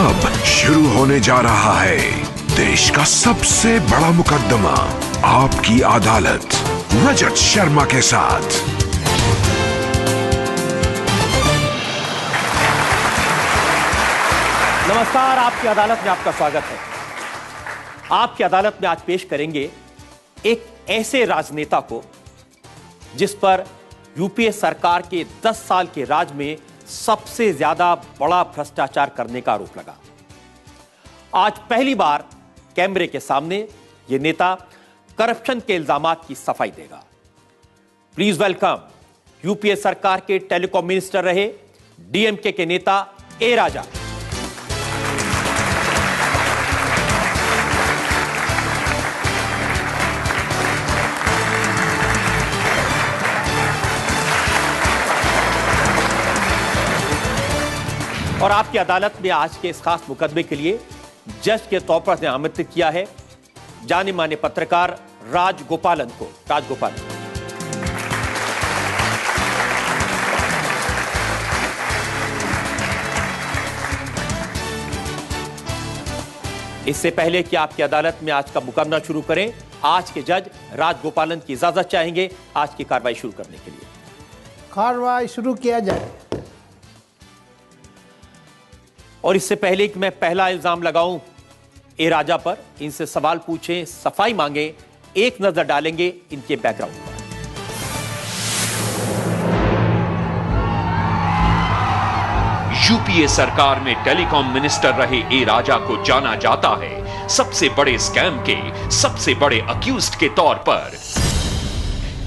अब शुरू होने जा रहा है देश का सबसे बड़ा मुकदमा, आपकी अदालत, रजत शर्मा के साथ। नमस्कार, आपकी अदालत में आपका स्वागत है। आपकी अदालत में आज पेश करेंगे एक ऐसे राजनेता को जिस पर यूपीए सरकार के 10 साल के राज में सबसे ज्यादा बड़ा भ्रष्टाचार करने का आरोप लगा। आज पहली बार कैमरे के सामने यह नेता करप्शन के इल्जामात की सफाई देगा। प्लीज वेलकम यूपीए सरकार के टेलीकॉम मिनिस्टर रहे डीएमके के नेता ए राजा। और आपकी अदालत में आज के इस खास मुकदमे के लिए जज के तौर पर आमंत्रित किया है जाने माने पत्रकार राजगोपालन को। राजगोपालन, इससे पहले कि आपकी अदालत में आज का मुकदमा शुरू करें, आज के जज राजगोपालन की इजाजत चाहेंगे आज की कार्रवाई शुरू करने के लिए। कार्रवाई शुरू किया जाए। और इससे पहले कि मैं पहला इल्जाम लगाऊं ए राजा पर, इनसे सवाल पूछें, सफाई मांगे, एक नजर डालेंगे इनके बैकग्राउंड पर। यूपीए सरकार में टेलीकॉम मिनिस्टर रहे ए राजा को जाना जाता है सबसे बड़े स्कैम के सबसे बड़े अक्यूज्ड के तौर पर।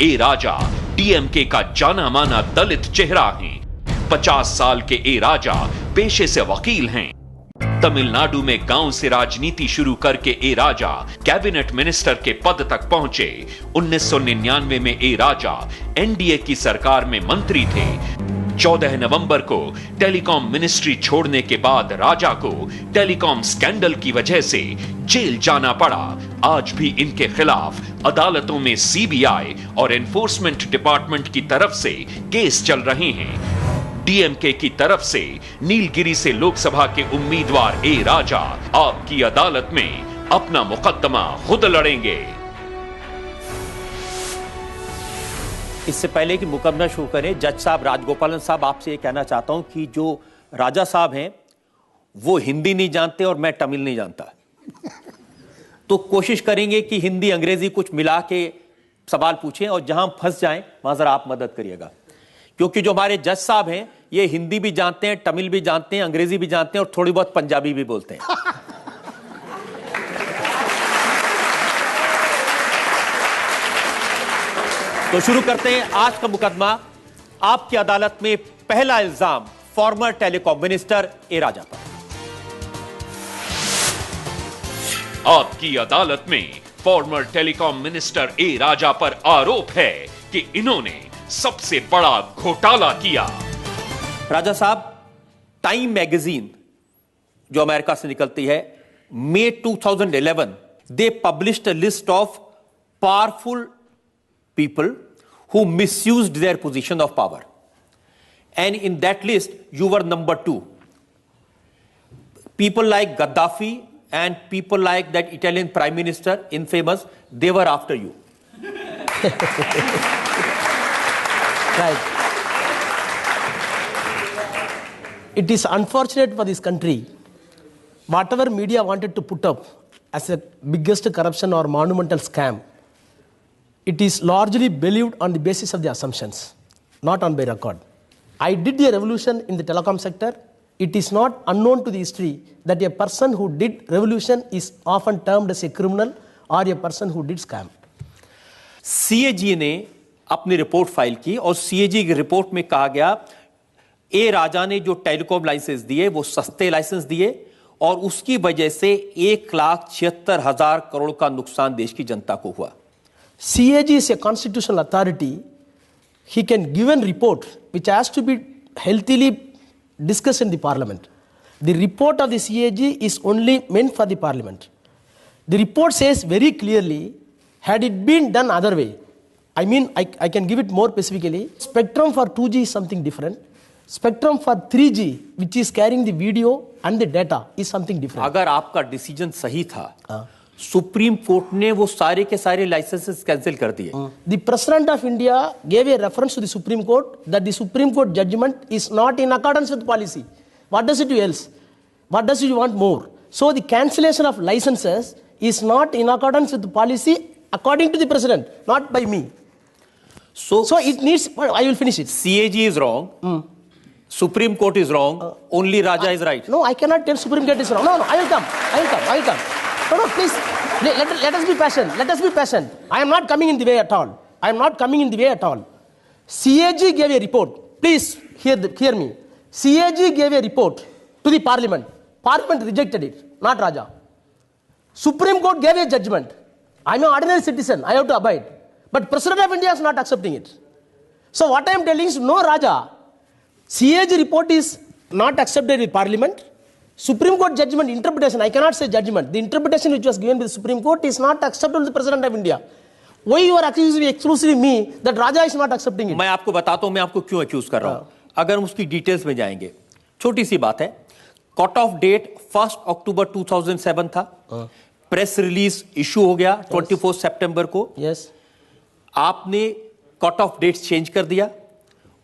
ए राजा डीएमके का जाना माना दलित चेहरा है। 50 साल के ए राजा पेशे से वकील हैं। तमिलनाडु में गांव से राजनीति शुरू करके ए राजा कैबिनेट मिनिस्टर के पद तक पहुंचे। 1999 में ए राजा एनडीए की सरकार में मंत्री थे। 14 नवंबर को टेलीकॉम मिनिस्ट्री छोड़ने के बाद राजा को टेलीकॉम स्कैंडल की वजह से जेल जाना पड़ा। आज भी इनके खिलाफ अदालतों में सीबीआई और एनफोर्समेंट डिपार्टमेंट की तरफ से केस चल रहे हैं। डीएमके की तरफ से नीलगिरी से लोकसभा के उम्मीदवार ए राजा आपकी अदालत में अपना मुकदमा खुद लड़ेंगे। इससे पहले कि मुकदमा शुरू करें, जज साहब राजगोपालन साहब, आपसे ये कहना चाहता हूं कि जो राजा साहब हैं वो हिंदी नहीं जानते और मैं तमिल नहीं जानता, तो कोशिश करेंगे कि हिंदी अंग्रेजी कुछ मिला के सवाल पूछें और जहां फंस जाएं वहां जरा आप मदद करिएगा, क्योंकि जो हमारे जज साहब हैं ये हिंदी भी जानते हैं, तमिल भी जानते हैं, अंग्रेजी भी जानते हैं और थोड़ी बहुत पंजाबी भी बोलते हैं। तो शुरू करते हैं आज का मुकदमा। आपकी अदालत में पहला इल्जाम फॉर्मर टेलीकॉम मिनिस्टर ए राजा पर। आपकी अदालत में फॉर्मर टेलीकॉम मिनिस्टर ए राजा पर आरोप है कि इन्होंने सबसे बड़ा घोटाला किया। राजा साहब, टाइम मैगजीन जो अमेरिका से निकलती है, May 2011 they published a list of powerful people who misused their position of power, and in that list you were number 2. People like Gaddafi and people like that Italian prime minister, infamous, they were after you. Right. It is unfortunate for this country. Whatever media wanted to put up as the biggest corruption or monumental scam, it is largely believed on the basis of the assumptions, not on by record. I did a revolution in the telecom sector. It is not unknown to the history that a person who did revolution is often termed as a criminal or a person who did scam. CAG ने अपनी report file की और CAG की report में कहा गया ए राजा ने जो टेलीकॉम लाइसेंस दिए वो सस्ते लाइसेंस दिए और उसकी वजह से 1,76,000 करोड़ का नुकसान देश की जनता को हुआ। CAG is a constitutional authority. He can give a report which has to be healthily discussed in the parliament. The report of the CAG is only meant for the parliament. The report says very clearly, had it been done other way, I mean, I can give it more specifically. Spectrum for 2G is something different. Spectrum for 3G, which is carrying the video and the data, is something different. अगर आपका decision सही था, supreme court ने वो सारे के सारे licences cancel कर दिए. The President of India gave a reference to the Supreme Court that the Supreme Court judgment is not in accordance with policy. What does it do else? What does it want more? So the cancellation of licenses is not in accordance with the policy according to the President, not by me. So it needs, I will finish it. CAG is wrong. Supreme Court is wrong. Only Raja is right. No, I cannot tell Supreme Court is wrong. No, I will come. No, please. Let us be patient. Let us be patient. I am not coming in the way at all. CAG gave a report. Please hear me. CAG gave a report to the Parliament. Parliament rejected it, not Raja. Supreme Court gave a judgment. I am an ordinary citizen. I have to abide. But President of India is not accepting it. So what I am telling is, no Raja. CAG report is not accepted with Parliament. Supreme Court judgment interpretation, I cannot say judgment. The interpretation which was given by the Supreme Court is not acceptable to the President of India. Why you are accusing exclusively me that Raja is not accepting it? मैं आपको बताता हूं मैं आपको क्यों accused कर रहा हूं. अगर हम उसकी डिटेल्स में जाएंगे, छोटी सी बात है. कट ऑफ डेट 1 अक्टूबर 2007 था. प्रेस रिलीज इशू हो गया 24 सितंबर को. Yes. आपने कट ऑफ डेट चेंज कर दिया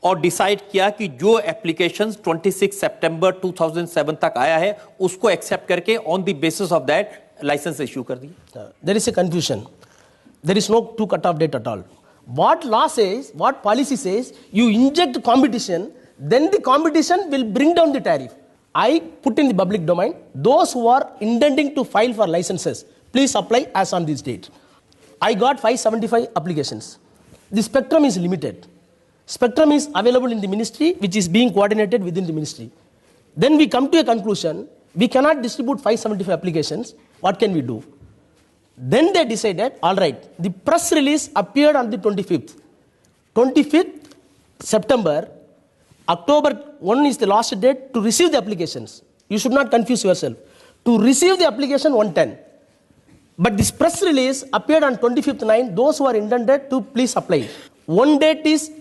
और डिसाइड किया कि जो एप्लीकेशंस 26 सितंबर 2007 तक आया है उसको एक्सेप्ट करके on the basis of that licence issue कर दिया. There is a confusion. There is no two cut-off date at all. What law says, what policy says, you inject competition, then the competition will bring down the tariff. I put in the public domain, those who are intending to file for licenses, please apply as on this date. I got 575 applications. The spectrum is limited. Spectrum is available in the ministry, which is being coordinated within the ministry. Then we come to a conclusion, we cannot distribute 575 applications. What can we do? Then they decided, all right, the press release appeared on the 25th. 25th September, October 1 is the last date to receive the applications. You should not confuse yourself. To receive the application 110. But this press release appeared on 25th 9, those who are intended to please apply. One date is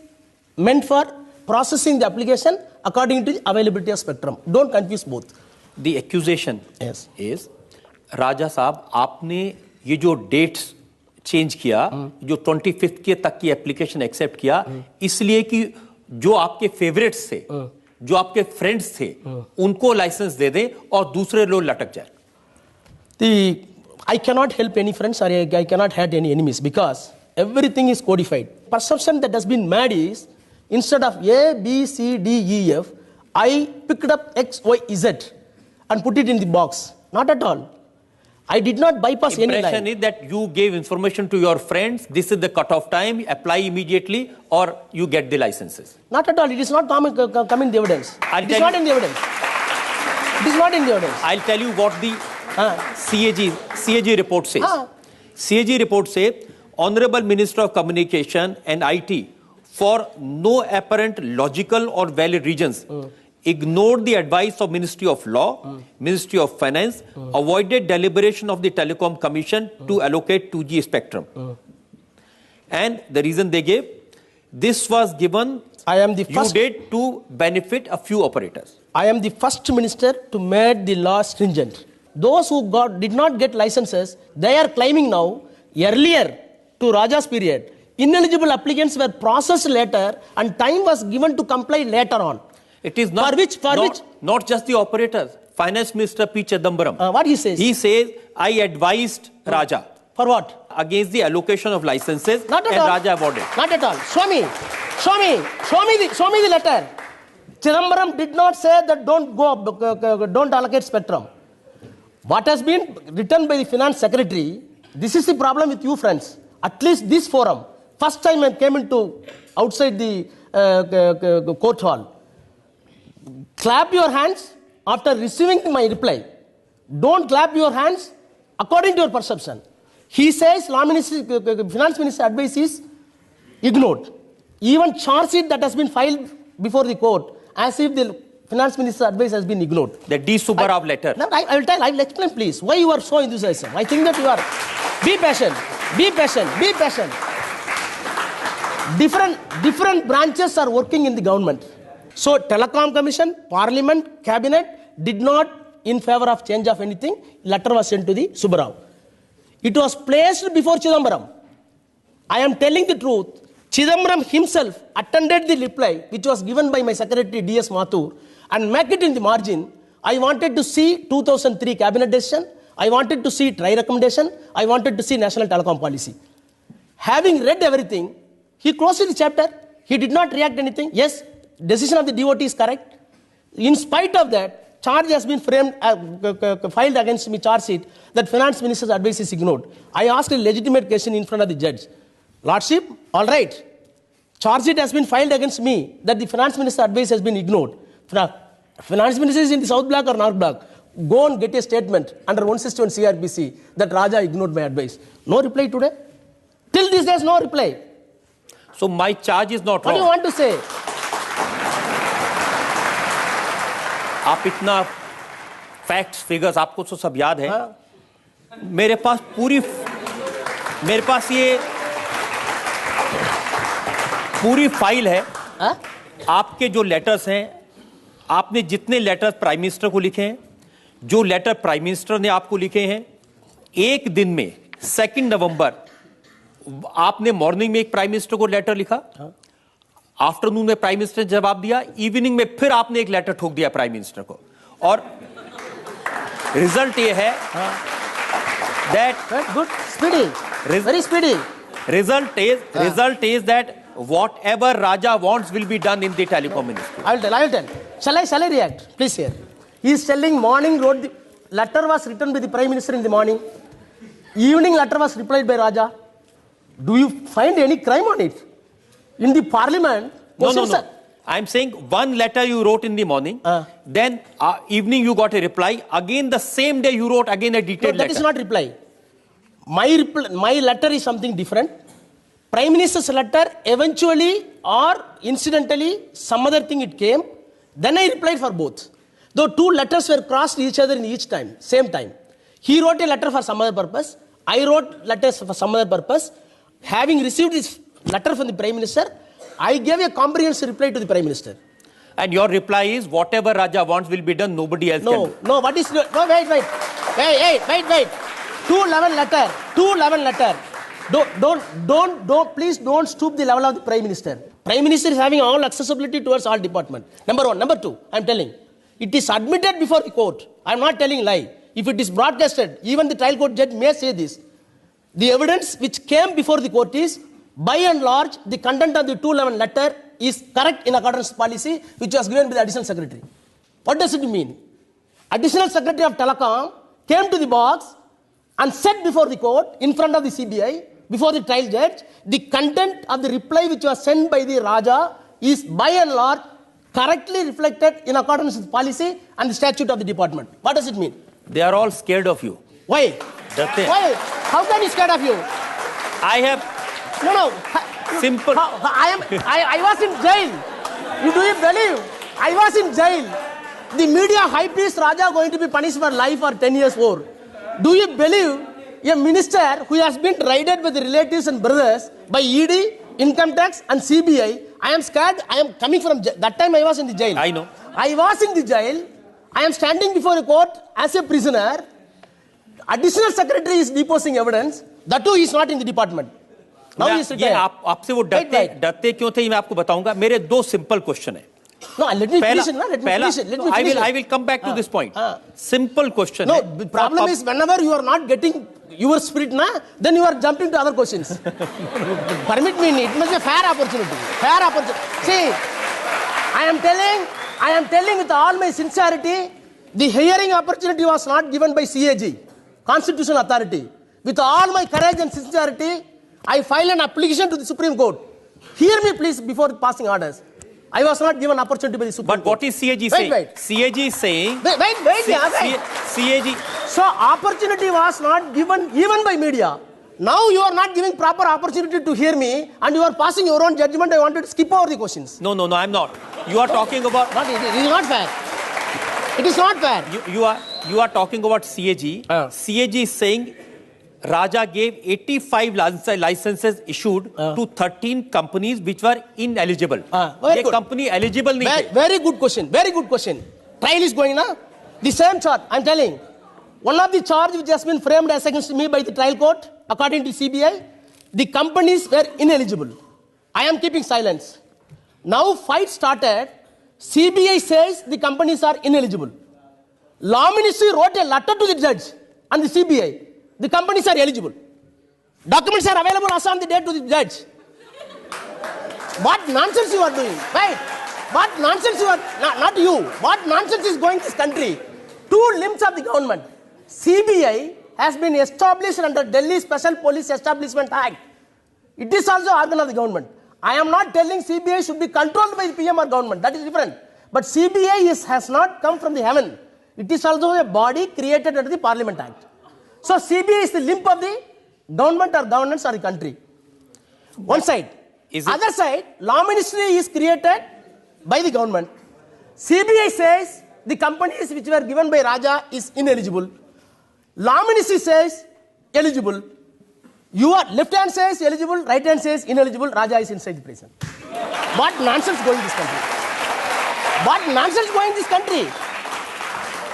meant for processing the application according to the availability of spectrum. Don't confuse both. The accusation Yes. is, राजा साहब आपने ये जो dates change किया, जो 25th के तक की application accept किया, इसलिए कि जो आपके फेवरेट्स थे, जो आपके फ्रेंड्स थे, उनको लाइसेंस दे दें और दूसरे लोग लटक जाए. I cannot help any friends or I cannot hurt any enemies because everything is codified. Perception that has been made is, instead of A, B, C, D, E, F, I picked up X, Y, Z and put it in the box. Not at all. I did not bypass any line. Impression is that you gave information to your friends, this is the cutoff time, apply immediately or you get the licenses. Not at all. It is not come in the evidence. It is not in the evidence. It is not in the evidence. I'll tell you what the CAG report says. CAG report says, Honorable Minister of Communication and IT, for no apparent logical or valid reasons, ignored the advice of Ministry of Law, Ministry of Finance, avoided deliberation of the Telecom Commission to allocate 2G spectrum. And the reason they gave, this was given, I am the first. you did to benefit a few operators. I am the first minister to make the law stringent. Those who did not get licenses, they are claiming now, earlier to Raja's period, ineligible applicants were processed later and time was given to comply later on. It is not, not just the operators. Finance Minister P. Chidambaram. What he says? He says, I advised Raja. For what? Against the allocation of licenses. Not at and all. Raja awarded. Not at all. Show me the letter. Chidambaram did not say that don't allocate spectrum. What has been written by the Finance Secretary, this is the problem with you friends. At least this forum, first time I came into outside the court hall. Clap your hands after receiving my reply. Don't clap your hands according to your perception. He says Law Ministry, Finance Minister advice is ignored. Even charge sheet that has been filed before the court, as if the Finance Minister advice has been ignored. The D. Subbarao letter. No, I will explain please why you are so enthusiastic. I think that you are. Be patient. Different branches are working in the government. So Telecom Commission, Parliament, Cabinet did not in favor of change of anything. Letter was sent to the Subbarao. It was placed before Chidambaram. I am telling the truth. Chidambaram himself attended the reply which was given by my secretary D.S. Mathur and make it in the margin. I wanted to see 2003 cabinet decision. I wanted to see TRI recommendation. I wanted to see national telecom policy. Having read everything, he closed the chapter. He did not react anything. Yes, decision of the DOT is correct. In spite of that, charge has been framed, filed against me, charge sheet, that finance minister's advice is ignored. I asked a legitimate question in front of the judge. Lordship, all right. Charge sheet has been filed against me that the finance minister's advice has been ignored. Finance minister is in the South Block or North Block. Go and get a statement under 161 CRPC that Raja ignored my advice. No reply today. Till these days, no reply. So my charge is not wrong. What do you want to say? आप इतना facts figures आपको तो सब याद है। हाँ? मेरे पास ये पूरी फाइल है। हाँ? आपके जो लेटर्स हैं, आपने जितने लेटर्स प्राइम मिनिस्टर को लिखे हैं, जो लेटर प्राइम मिनिस्टर ने आपको लिखे हैं, एक दिन में 2 नवंबर आपने मॉर्निंग में एक प्राइम मिनिस्टर को लेटर लिखा, आफ्टरनून में प्राइम मिनिस्टर ने जवाब दिया, इवनिंग में फिर आपने एक लेटर ठोक दिया प्राइम मिनिस्टर को, और रिजल्ट ये है that good speedy, very speedy. Result is that whatever Raja wants will be done in the telecom ministry. I will tell. Shall I react? Please hear. He is telling morning wrote the letter was written by the Prime Minister in the morning. Evening letter was replied by Raja. Do you find any crime on it? In the parliament? No. I'm saying one letter you wrote in the morning, then evening you got a reply. Again the same day you wrote again a detailed letter. That is not reply. My letter is something different. Prime Minister's letter eventually or incidentally some other thing it came. Then I replied for both. Though two letters were crossed each other in each time, same time. He wrote a letter for some other purpose. I wrote letters for some other purpose. Having received this letter from the Prime Minister, I gave a comprehensive reply to the Prime Minister. And your reply is whatever Raja wants will be done, nobody else can do. No, what is... No, wait. 211 letter. Please don't stoop the level of the Prime Minister. Prime Minister is having all accessibility towards all department. Number one. Number two, I am telling. It is admitted before the court. I am not telling lie. If it is broadcasted, even the trial court judge may say this. The evidence which came before the court is, by and large, the content of the 211 letter is correct in accordance with policy which was given by the Additional Secretary. What does it mean? Additional Secretary of Telecom came to the box and said before the court, in front of the CBI, before the trial judge, the content of the reply which was sent by the Raja is by and large correctly reflected in accordance with policy and the statute of the department. What does it mean? They are all scared of you. Why? Why? How can he scared of you? I have... No. Simple. I was in jail. Do you believe? I was in jail. The media hype is Raja going to be punished for life or 10 years more. Do you believe a minister who has been raided with relatives and brothers by ED, Income Tax and CBI, I am scared. I am coming from that time I was in the jail. I know. I was in the jail. I am standing before a court as a prisoner. Additional Secretary is deposing evidence. That too is not in the department. Now he is retired. आपसे वो डरते क्यों थे ये मैं आपको बताऊंगा. मेरे दो सिंपल क्वेश्चन है. No, let me finish it. I will come back to this point. Simple question. No, the problem is whenever you are not getting your spirit, then you are jumping to other questions. Permit me, it must be a fair opportunity. See, I am telling with all my sincerity, the hearing opportunity was not given by CAG, Constitutional Authority. With all my courage and sincerity, I filed an application to the Supreme Court. Hear me please before passing orders. I was not given opportunity by the Supreme Court. But what is CAG saying? CAG is saying... Wait. CAG... So, opportunity was not given even by media. Now you are not giving proper opportunity to hear me and you are passing your own judgment. I wanted to skip over the questions. No, I am not. You are talking about... It is not fair. It is not fair. You are talking about CAG. CAG is saying Raja gave 85 licenses issued to 13 companies which were ineligible. Very ये good. company eligible नहीं थे. Very good question. Very good question. Trial is going now. The same charge. I'm telling. One of the charge which has been framed as against me by the trial court, according to CBI, the companies were ineligible. I am keeping silence. Now fight started. CBI says the companies are ineligible. Law Ministry wrote a letter to the judge and the CBI. The companies are eligible. Documents are available as on the date to the judge. What nonsense you are doing? Right? What nonsense you are, not you. What nonsense is going this country? Two limbs of the government. CBI has been established under Delhi Special Police Establishment Act. It is also organ of the government. I am not telling CBI should be controlled by the PM or government. That is different. But CBI has not come from the heaven. It is also a body created under the Parliament Act. So CBI is the limb of the government or governance of the country. One side. Other side, Law Ministry is created by the government. CBI says the companies which were given by Raja is ineligible. Law Ministry says eligible. Your left hand says eligible, right hand says ineligible. Raja is inside the prison. What nonsense going this country? What nonsense going this country?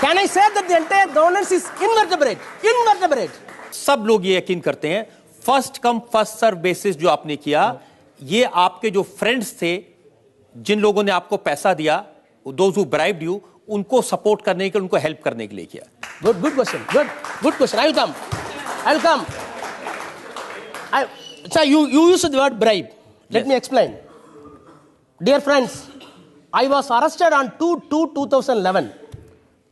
Can I say that the entire governance is invertebrate? Invertebrate. सब लोग ये यकीन करते हैं first come first serve basis जो आपने किया ये आपके जो फ्रेंड्स थे जिन लोगों ने आपको पैसा दिया दोज हु ब्राइब्ड यू उनको सपोर्ट करने के उनको हेल्प करने के लिए किया good question good question I will come sir you used the word bribe let me explain dear friends I was arrested on 2/2/2011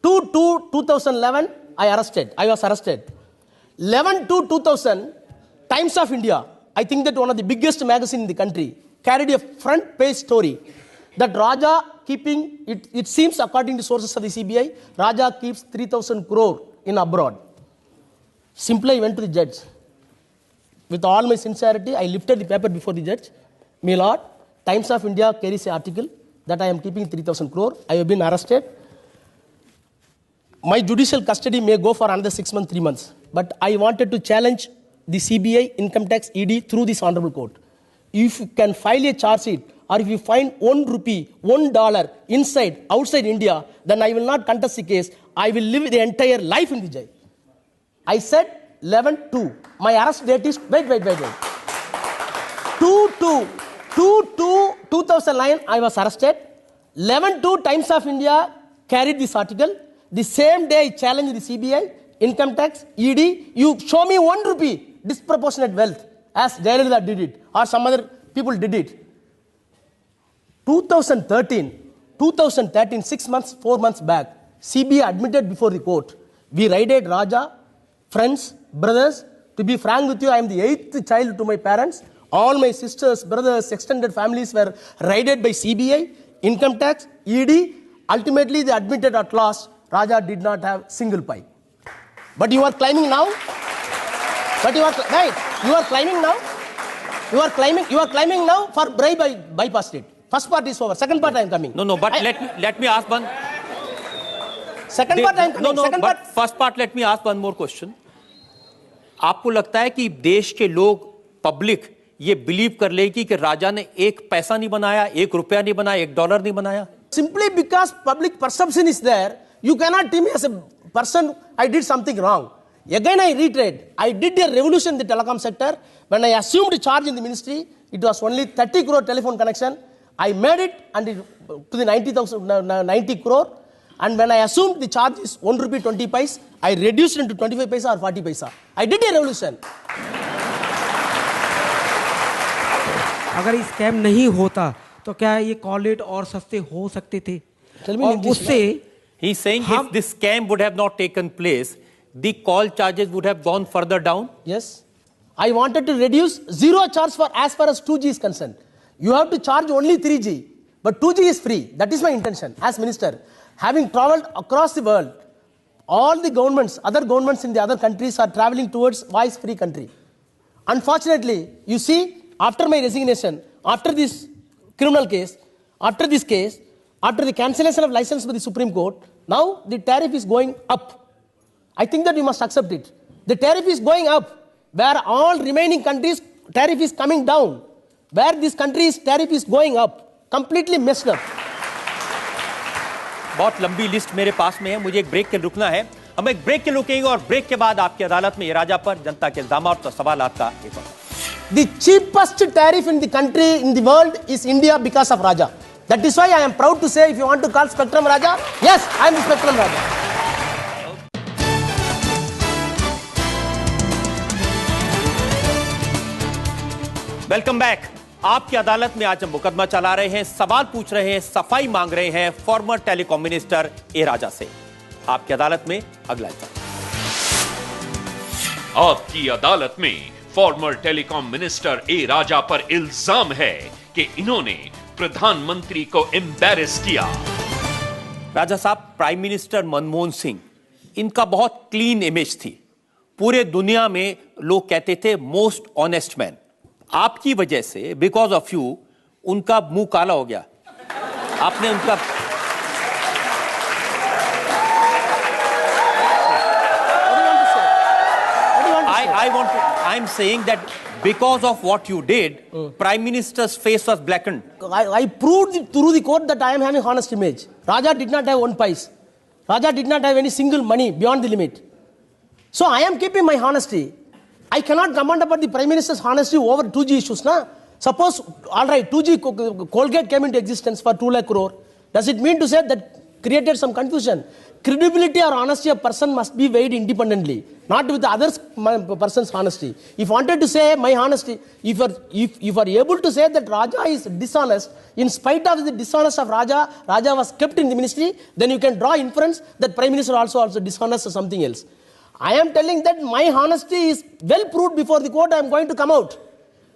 2/2/2011 I was arrested 11/2/2000 Times of India I think that one of the biggest magazine in the country carried a front page story that Raja keeping it seems according to sources of the CBI Raja keeps 3,000 crore in abroad. Simply I went to the judge with all my sincerity I lifted the paper before the judge. My lord, Times of India carries an article that I am keeping 3,000 crore. I have been arrested. My judicial custody may go for another 6 months, 3 months. But I wanted to challenge the CBI, Income Tax, ED through this honorable court. If you can file a charge sheet or if you find ₹1, $1 inside, outside India, then I will not contest the case. I will live the entire life in the jail. I said 11/2. My arrest date is, wait. 2/2/2009 I was arrested. 11/2 Times of India carried this article. The same day I challenged the CBI, Income Tax, ED. You show me ₹1 disproportionate wealth as Jayalalitha did it or some other people did it. 2013, 6 months, 4 months back, CBI admitted before the court, we raided Raja, friends, brothers. To be frank with you, I am the 8th child to my parents. All my sisters, brothers, extended families were raided by CBI, Income Tax, ED. Ultimately, they admitted at last, Raja did not have single pie. But you are claiming now? You are claiming now for bribe I bypassed it. First part is over. Second part I am coming. No, but let me ask one. Second part I am coming. But first part let me ask one more question. आपको लगता है कि देश के लोग public ये believe कर लेगी कि राजा ने एक पैसा नहीं बनाया, ₹1 नहीं बनाया, $1 नहीं बनाया? Simply because public perception is there, you cannot tell me as a person I did something wrong. Again I reiterate, I did a revolution in the telecom sector. When I assumed charge in the ministry, it was only 30 crore telephone connection. I made it and to the 90 crore. And when I assumed the charge is ₹1.20, I reduced it to 25 paisa or 40 paisa. I did a revolution. अगर scam नहीं होता तो क्या ये collet और सस्ते हो सकते थे? और उससे He's saying if this scam would have not taken place, the call charges would have gone further down. Yes. I wanted to reduce zero charge for as far as 2G is concerned. You have to charge only 3G, but 2G is free. That is my intention as minister. Having traveled across the world, all the governments, other governments in the other countries are traveling towards voice-free country. Unfortunately, you see, after my resignation, after this criminal case, after this case, after the cancellation of license by the Supreme Court, now the tariff is going up. I think that you must accept it. The tariff is going up. where all remaining countries tariff is coming down, where this country's tariff is going up, completely messed up. बहुत लंबी list मेरे पास में है, मुझे एक break के लिए रुकना है। हम एक ब्रेक के लिए रुकेंगे और ब्रेक के बाद आपकी अदालत में राजा पर जनता के इल्जामात और सवालात का एक और। The cheapest tariff in the country, in the world, is India because of Raja. That is why I am proud to say, if you want to call Spectrum Raja, yes, I am the Spectrum Raja. Welcome back. आपकी अदालत में आज हम मुकदमा चला रहे हैं, सवाल पूछ रहे हैं, सफाई मांग रहे हैं फॉर्मर टेलीकॉम मिनिस्टर ए राजा से। आपकी अदालत में अगला इल्जाम। आपकी अदालत में फॉर्मर टेलीकॉम मिनिस्टर ए राजा पर इल्जाम है कि इन्होंने प्रधानमंत्री को एम्बैरेस किया। राजा साहब, प्राइम मिनिस्टर मनमोहन सिंह, इनका बहुत क्लीन इमेज थी, पूरे दुनिया में लोग कहते थे मोस्ट ऑनेस्ट मैन। आपकी वजह से, बिकॉज ऑफ यू, उनका मुंह काला हो गया। आपने उनका I'm saying that because of what you did, Prime Minister's face was blackened. I proved through the court that I am having honest image. Raja did not have one pice. Raja did not have any single money beyond the limit. So I am keeping my honesty. I cannot comment about the Prime Minister's honesty over 2G issues. Na? Suppose, all right, 2G Colgate came into existence for 2 lakh crore. Does it mean to say that created some confusion? Credibility or honesty of person must be weighed independently, not with the other person's honesty. If wanted to say my honesty, if you are able to say that Raja is dishonest, in spite of the dishonest of Raja, Raja was kept in the ministry, then you can draw inference that Prime Minister also dishonest or something else. I am telling that my honesty is well proved before the court. I am going to come out.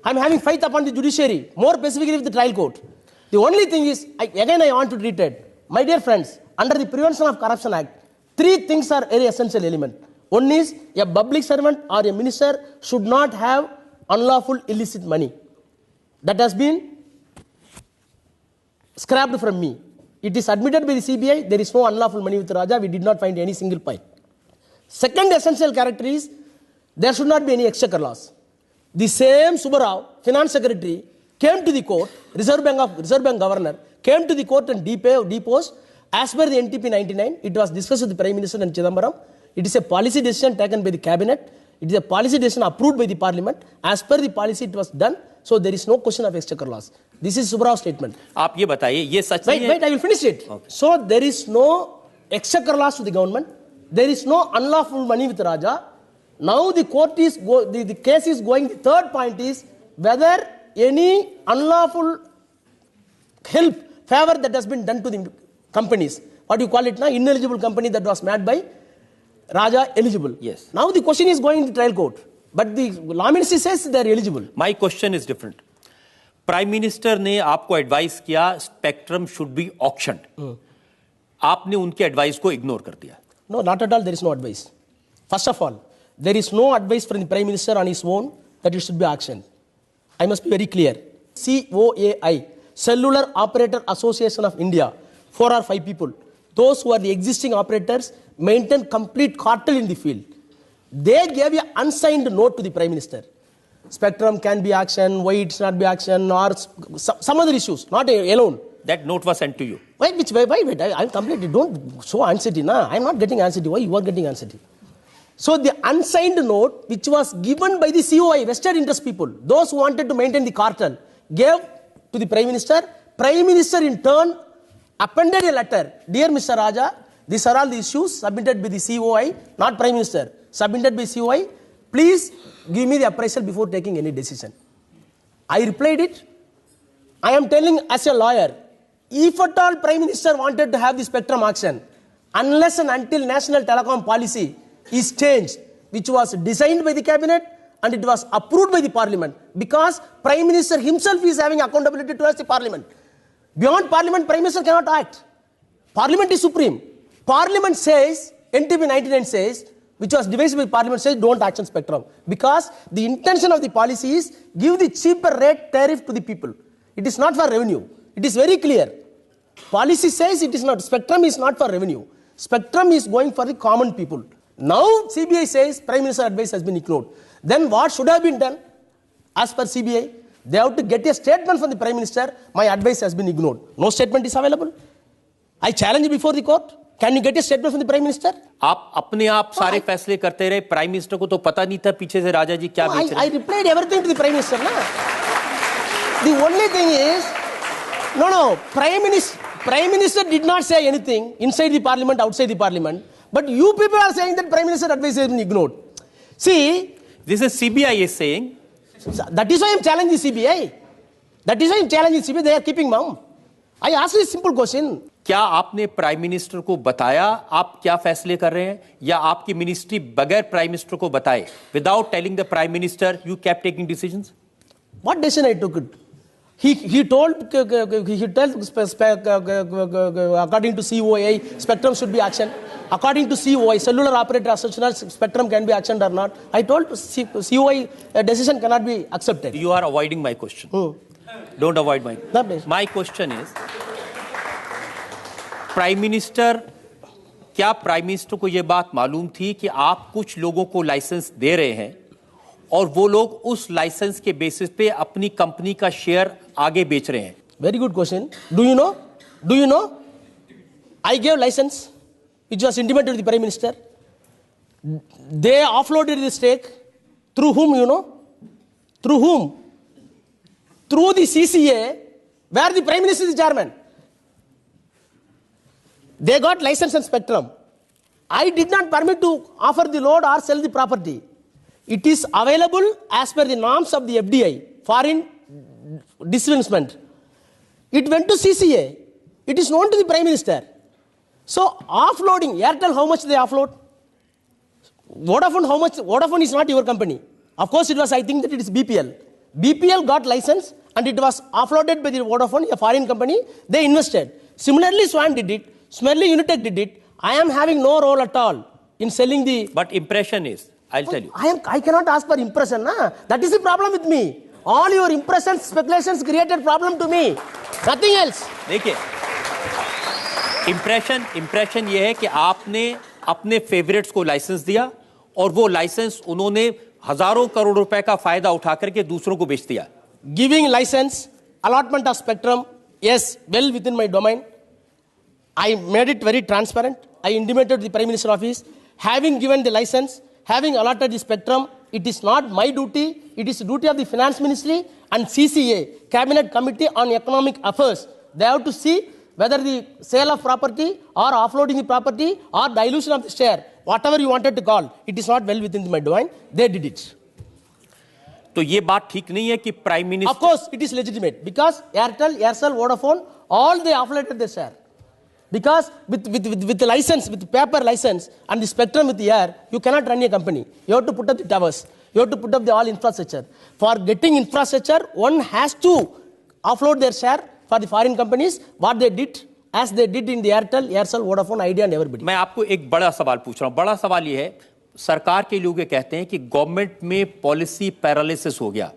I am having faith upon the judiciary, more specifically with the trial court. The only thing is, I want to reiterate, my dear friends, under the Prevention of Corruption Act, 3 things are very essential element. One is, a public servant or a minister should not have unlawful illicit money. That has been scrapped from me. It is admitted by the CBI, there is no unlawful money with Raja. We did not find any single point. Second essential character is, there should not be any exchequer loss. The same Subbarao, Finance Secretary, came to the court, Reserve Bank Governor, came to the court and deposed. As per the NTP 99, it was discussed with the Prime Minister and Chidambaram. It is a policy decision taken by the cabinet. It is a policy decision approved by the parliament. As per the policy, it was done. So there is no question of exchequer loss. This is Subbarao's statement. आप ये बताइए, ये सच नहीं है? Wait, I will finish it. Okay. So there is no exchequer loss to the government. There is no unlawful money with Raja. Now the court is the case is going. The third point is whether any unlawful favor that has been done to the companies, what you call it now, ineligible company that was made by Raja eligible. Yes. Now the question is going to trial court, but the law ministry says they are eligible. My question is different. Prime minister ने आपको advice किया spectrum should be ऑक्शन्ड, आपने उनके advice को ignore कर दिया। No, not at all. There is no advice. First of all, there is no advice from the Prime Minister on his own that it should be auctioned. I must be very clear. COAI, Cellular Operator Association of India, 4 or 5 people, those who are the existing operators, maintain complete cartel in the field. They gave an unsigned note to the Prime Minister. Spectrum can be auctioned, why it's not be auctioned, or some other issues, not alone. That note was sent to you. Wait, I'm completely, don't show anxiety, nah. I'm not getting anxiety. Why you are getting anxiety? So the unsigned note, which was given by the COI, vested interest people, those who wanted to maintain the cartel, gave to the Prime Minister. Prime Minister in turn appended a letter. Dear Mr. Raja, these are all the issues submitted by the COI, not Prime Minister, submitted by COI. Please give me the appraisal before taking any decision. I replied it. I am telling as a lawyer, if at all Prime Minister wanted to have the spectrum auction, unless and until national telecom policy is changed, which was designed by the cabinet and it was approved by the parliament, because Prime Minister himself is having accountability towards the parliament. Beyond parliament, Prime Minister cannot act. Parliament is supreme. Parliament says, NTP 99 says, which was devised by parliament, says don't auction spectrum, because the intention of the policy is give the cheaper rate tariff to the people. It is not for revenue. It is very clear. Policy says it is not. Spectrum is not for revenue. Spectrum is going for the common people. Now CBI says Prime Minister advice has been ignored. Then what should have been done as per CBI? They have to get a statement from the Prime Minister. My advice has been ignored. No statement is available. I challenge before the court. Can you get a statement from the Prime Minister? आप अपने आप सारे फैसले करते रहे, prime minister को तो पता नहीं था पीछे से राजा जी क्या बेच रहे हैं। I replied everything to the Prime Minister. Na? The only thing is, no, Prime Minister did not say anything inside the Parliament, outside the Parliament. But you people are saying that Prime Minister advice has been ignored. See, this is CBI is saying. That is why I am challenging CBI. That is why I am challenging CBI. They are keeping mum. I ask you a simple question. क्या आपने prime minister को बताया आप क्या फैसले कर रहे हैं, या आपकी मिनिस्ट्री बगैर प्राइम मिनिस्टर को बताए, without telling the prime minister you kept taking decisions? What decision I took it? He told according to COI spectrum should be actioned. According to COI, cellular operator association spectrum can be actioned or not. I told COI decision cannot be accepted. You are avoiding my question. Don't avoid my. My question is, prime minister, क्या prime minister को यह बात मालूम थी कि आप कुछ लोगों को लाइसेंस दे रहे हैं और वो लोग उस लाइसेंस के बेसिस पे अपनी कंपनी का शेयर आगे बेच रहे हैं? Very good question. Do you know? I gave license, which was intimated to the Prime Minister. They offloaded the stake. Through whom, you know? Through whom? Through the CCA, where the Prime Minister is the chairman. They got license and spectrum. I did not permit to offer the load or sell the property. It is available as per the norms of the FDI, foreign disinvestment. It went to CCA. It is known to the Prime Minister. So offloading, Airtel, how much they offload? Vodafone, how much? Vodafone is not your company. Of course, it was, I think that it is BPL. BPL got license and it was offloaded by the Vodafone, a foreign company. They invested. Similarly, Swan did it. Similarly, Unitech did it. I am having no role at all in selling the... But impression is, I'll tell you. I cannot ask for impression. Na? That is the problem with me. All your impressions, speculations created problem to me. Nothing else. देखिए, impression ये है कि आपने अपने favourites को licence दिया और वो लाइसेंस उन्होंने हजारों करोड़ रुपए का फायदा उठा करके दूसरों को बेच दिया. Giving license, allotment of spectrum, yes, well within my domain. I made it very transparent. I intimated the Prime Minister office. Having given the license, having allotted the spectrum, it is not my duty. It is the duty of the Finance Ministry and CCA, Cabinet Committee on Economic Affairs. They have to see whether the sale of property or offloading the property or dilution of the share, whatever you wanted to call, it is not well within my domain. They did it. तो ये बात ठीक नहीं है कि prime minister. Of course, it is legitimate because Airtel, Aircel, Vodafone, all they offloaded their share. Because with the license, with the paper license and the spectrum with the air, you cannot run a company. You have to put up the towers. You have to put up the all infrastructure. For getting infrastructure, one has to offload their share for the foreign companies, what they did, as they did in the Airtel, Aircel, Vodafone, Idea and everybody. मैं आपको एक बड़ा सवाल पूछ रहा हूं. बड़ा सवाल ये है, सरकार के लोग ये कहते हैं कि गवर्नमेंट में पॉलिसी पैरालिसिस हो गया.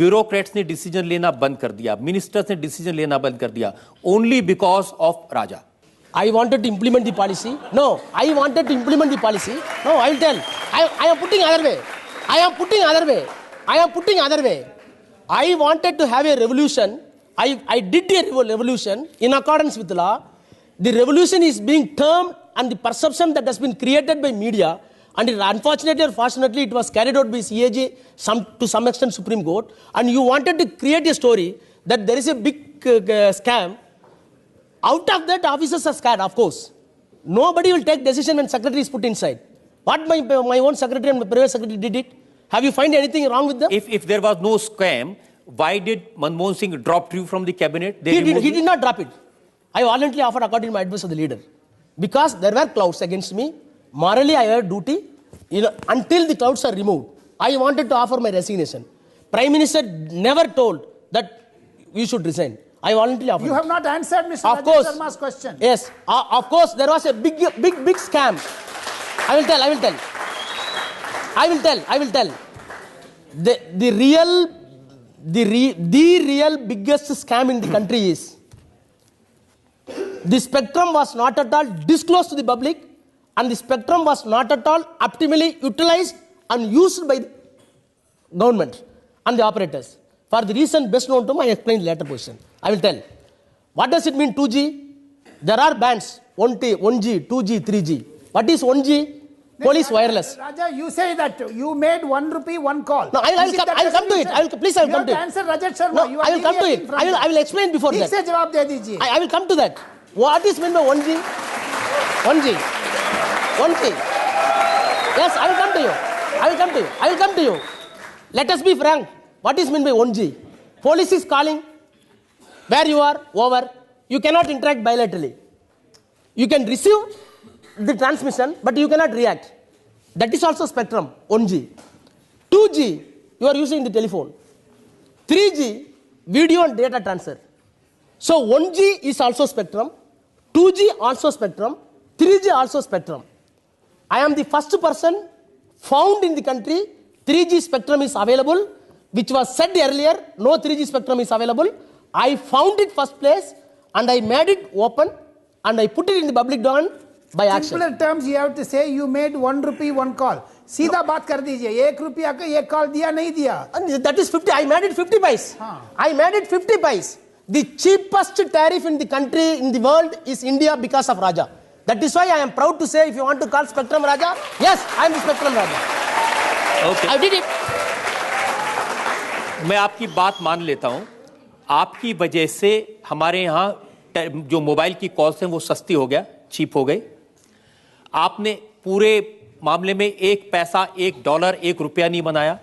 ब्यूरोक्रेट्स ने डिसीजन लेना बंद कर दिया, मिनिस्टर्स ने डिसीजन लेना बंद कर दिया, only because of Raja. I wanted to implement the policy. No, I wanted to implement the policy. No, I will tell. I am putting other way. I am putting other way. I wanted to have a revolution. I did a revolution in accordance with the law. The revolution is being termed and the perception that has been created by media, and unfortunately or fortunately it was carried out by CAG, to some extent Supreme Court, and you wanted to create a story that there is a big scam. Out of that, officers are scared, of course. Nobody will take decision when secretary is put inside. What my own secretary and my private secretary did it? Have you find anything wrong with them? If there was no scam, why did Manmohan Singh drop you from the cabinet? He did not drop it. I voluntarily offered according to my advice of the leader. Because there were clouds against me. Morally, I had duty. Until the clouds are removed, I wanted to offer my resignation. Prime Minister never told that you should resign. I voluntarily offered. You have not answered Mr. Rajesh Sharma's question. Yes, of course, there was a big scam. I will tell. The real biggest scam in the country is the spectrum was not at all disclosed to the public, and the spectrum was not at all optimally utilized and used by government and the operators. For the reason best known to me, I explain later position. I will tell. What does it mean 2G? There are bands 1G, 2G, 3G. What is 1G? Police wireless. Raja, you say that you made 1 rupee, 1 call. No, I'll come to it. Please, I'll come to it. Answer Rajat Sharma. No, I will come to it. I will explain before that. से जवाब दे दीजिए. I will come to that. What is meant by 1G? 1G. 1G. Yes, I will come to you. I will come to you. Let us be frank. What is meant by 1G? Police is calling. Where you are, over. You cannot interact bilaterally. You can receive the transmission, but you cannot react. That is also spectrum, 1G. 2G, you are using the telephone. 3G, video and data transfer. So 1G is also spectrum, 2G also spectrum, 3G also spectrum. I am the first person found in the country, 3G spectrum is available, which was said earlier, no 3G spectrum is available. I found it first place and I made it open and I put it in the public domain. By action. Simpler terms, you have to say you made 1 rupee, 1 call. सीधा बात कर दीजिए. 1 रुपया का 1 call दिया नहीं दिया. That is 50. I made it 50 paise. I made it 50 paise. The cheapest tariff in the country, in the world, is India because of Raja. That is why I am proud to say, if you want to call Spectrum Raja, yes, I am the Spectrum Raja. Okay. I did it. मैं आपकी बात मान लेता हूं. आपकी वजह से हमारे यहां जो मोबाइल की कॉल्स हैं वो सस्ती हो गया, चीप हो गई. आपने पूरे मामले में 1 पैसा, 1 डॉलर, 1 रुपया नहीं बनाया.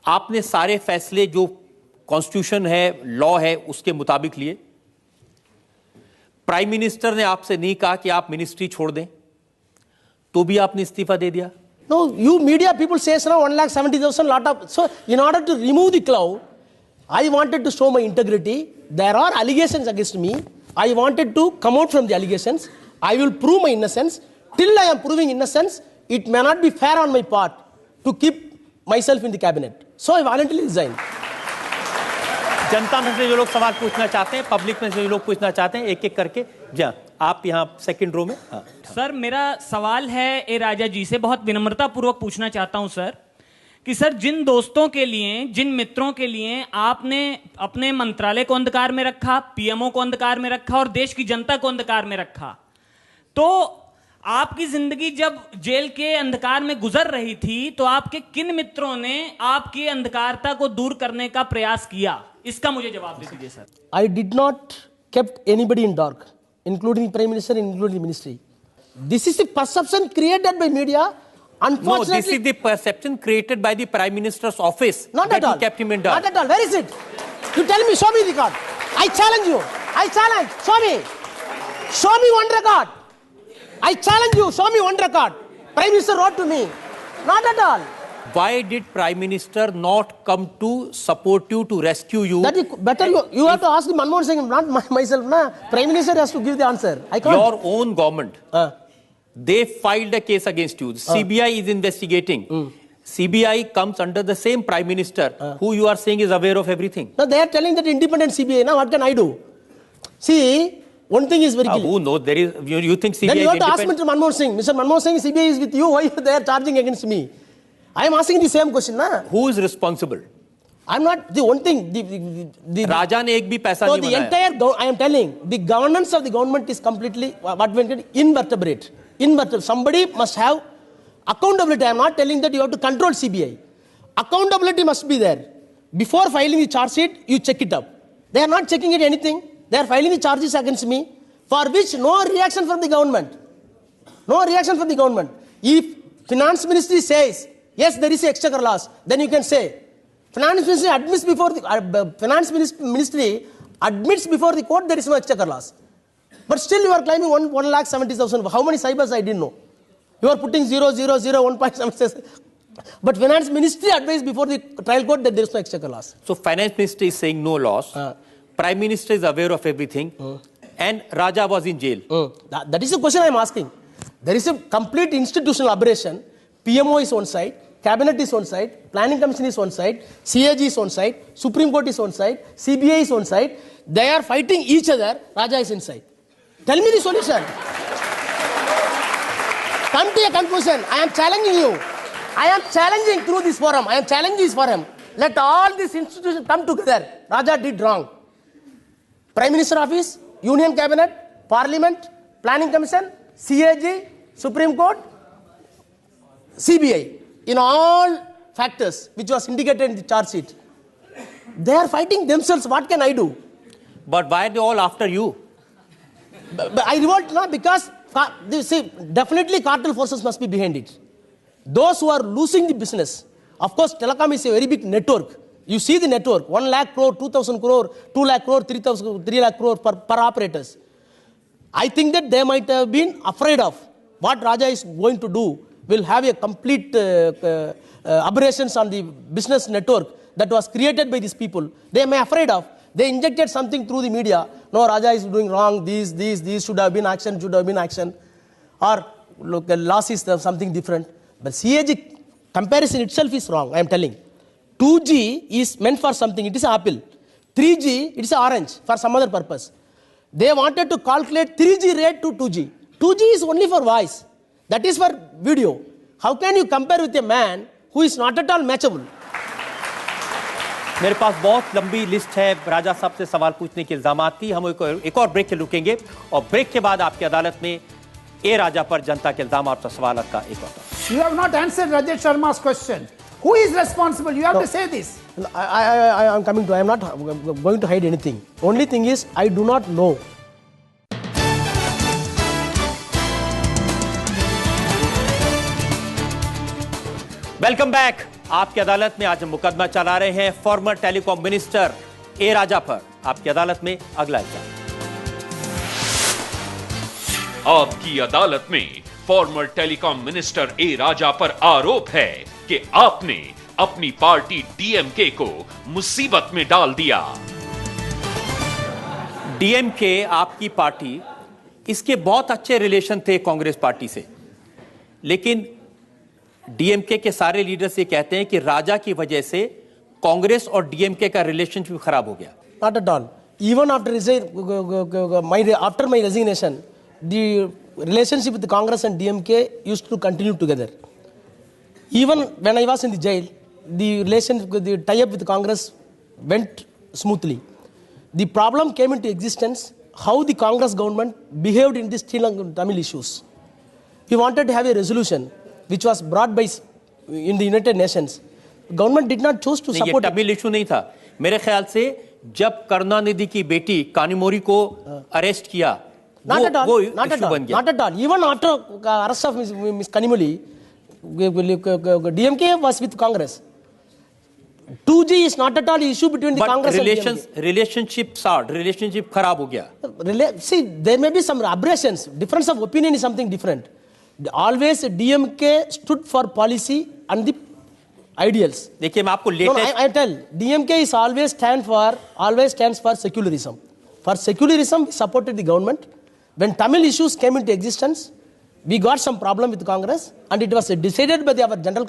आपने सारे फैसले जो कॉन्स्टिट्यूशन है, लॉ है, उसके मुताबिक लिए. प्राइम मिनिस्टर ने आपसे नहीं कहा कि आप मिनिस्ट्री छोड़ दें, तो भी आपने इस्तीफा दे दिया. No, you media people say now 1,70,000 lot of. So in order to remove the cloud, I wanted to show my integrity. There are allegations against me. I wanted to come out from the allegations. I will prove my innocence. Till I am proving innocence, it may not be fair on my part to keep myself in the cabinet. So I voluntarily resigned. जनता में से जो लोग सवाल पूछना चाहते हैं, public में से जो लोग पूछना चाहते हैं, एक एक करके जा. आप यहाँ सेकंड रो में. हाँ. सर, मेरा सवाल है ए राजा जी से, बहुत विनम्रता पूर्वक पूछना चाहता हूं सर, कि सर जिन दोस्तों के लिए, जिन मित्रों के लिए आपने अपने मंत्रालय को अंधकार में रखा, पीएमओ को अंधकार में रखा और देश की जनता को अंधकार में रखा, तो आपकी जिंदगी जब जेल के अंधकार में गुजर रही थी, तो आपके किन मित्रों ने आपकी अंधकारता को दूर करने का प्रयास किया? इसका मुझे जवाब दे दीजिए sir. I did not kept anybody in dark, including the Prime Minister, including the ministry. This is the perception created by media. Unfortunately, no, this is the perception created by the Prime Minister's office. Not at all. Kept him in dark. Not at all. Where is it? You tell me. Show me the record. I challenge you. I challenge. Show me. Show me one record. I challenge you. Show me one record. Prime Minister wrote to me. Not at all. Why did Prime Minister not come to support you, to rescue you? That is better. You have to ask the Manmohan Singh, not myself. Na? Prime Minister has to give the answer. I can't. Your own government. They filed a case against you. CBI is investigating. CBI comes under the same Prime Minister, who you are saying is aware of everything. No, they are telling that independent CBI. Now, what can I do? See, one thing is very clear. Who knows? There is. You think CBI is independent? Then you have to ask Mr. Manmohan Singh. Mr. Manmohan Singh, CBI is with you. Why they are charging against me? I am asking the same question. Na? Who is responsible? I am not the one thing. The Raja ne ek bhi paisa so nahi the banaya. entire, I am telling, the governance of the government is completely what we call invertebrate. Somebody must have accountability. I am not telling that you have to control CBI. Accountability must be there. Before filing the charge sheet, you check it up. They are not checking it anything. They are filing the charges against me, for which no reaction from the government. No reaction from the government. If Finance Ministry says, yes, there is exchequer loss, then you can say, Finance Ministry admits before the Finance Ministry admits before the court there is no exchequer loss. But still you are claiming 1,70,000. How many cybers I didn't know. You are putting 0.001.76. But Finance Ministry advised before the trial court that there is no exchequer loss. So Finance Ministry is saying no loss. Prime Minister is aware of everything. And Raja was in jail. That is the question I am asking. There is a complete institutional aberration. PMO is on side. Cabinet is on side, Planning Commission is on side, CAG is on side, Supreme Court is on side, CBI is on side. They are fighting each other. Raja is inside. Tell me the solution. Come to a conclusion. I am challenging you. I am challenging through this forum. I am challenging this forum. Let all these institutions come together. Raja did wrong. Prime Minister Office, Union Cabinet, Parliament, Planning Commission, CAG, Supreme Court, CBI. In all factors which was indicated in the charge sheet. They are fighting themselves. What can I do? But why are they all after you? But I revolt now because see, definitely cartel forces must be behind it. Those who are losing the business, of course, telecom is a very big network. You see the network, 1 lakh crore, 2,000 crore, 2 lakh crore, 3 lakh crore per operators. I think that they might have been afraid of what Raja is going to do will have a complete aberrations on the business network that was created by these people. They may be afraid of. They injected something through the media. No, Raja is doing wrong. These should have been action, Or look, loss is something different. But CAG comparison itself is wrong, I am telling. 2G is meant for something. It is apple. 3G, it is orange for some other purpose. They wanted to calculate 3G rate to 2G. 2G is only for voice. That is for video. How can you compare with a man who is not at all matchable? मेरे पास बहुत लंबी list है राजा साहब से सवाल पूछने के इल्जामात की। हम एक और ब्रेक के रुकेंगे और ब्रेक के बाद आपकी अदालत में ए राजा पर जनता के इल्जाम और सवाल का एक और। You have not answered Rajat Sharma's question. Who is responsible? You have to say this. I am coming to. I am not going to hide anything. Only thing is, I do not know. Welcome back. आपकी अदालत में आज हम मुकदमा चला रहे हैं farmer telecom minister ए राजा पर। आपकी अदालत में अगला इल्जाम। आपकी अदालत में फॉर्मर टेलीकॉम मिनिस्टर ए राजा पर आरोप है कि आपने अपनी पार्टी डीएमके को मुसीबत में डाल दिया। डीएमके आपकी पार्टी, इसके बहुत अच्छे रिलेशन थे कांग्रेस पार्टी से, लेकिन डीएमके के सारे लीडर्स ये कहते हैं कि राजा की वजह से कांग्रेस और डीएमके का रिलेशनशिप खराब हो गया। Not at all. Even after my resignation, the relationship with the Congress and DMK used to continue together. Even when I was in the jail, the tie-up with the Congress went smoothly. The problem came into existence how the Congress government behaved in these Sri Lankan Tamil issues. We wanted to have a resolution which was brought by in the United Nations. Government did not choose to support it. Tamil issue नहीं था मेरे ख्याल से। जब करुणानिधि की बेटी कानिमोरी को arrest किया, Not at all. वो Not at इशू all. बन गया। Not at all. Even after arrest of Ms. Kanimoli, DMK was with Congress. 2G is not at all issue between the Congress and DMK. Relationship खराब हो गया। See, there may be some aberrations. Difference of opinion is something different. Always DMK stood for policy and the ideals. देखिए मैं आपको No, I tell DMK is always stands for secularism. For secularism, we supported the government. When Tamil issues came into existence, we got some problem with Congress, and it was decided by our General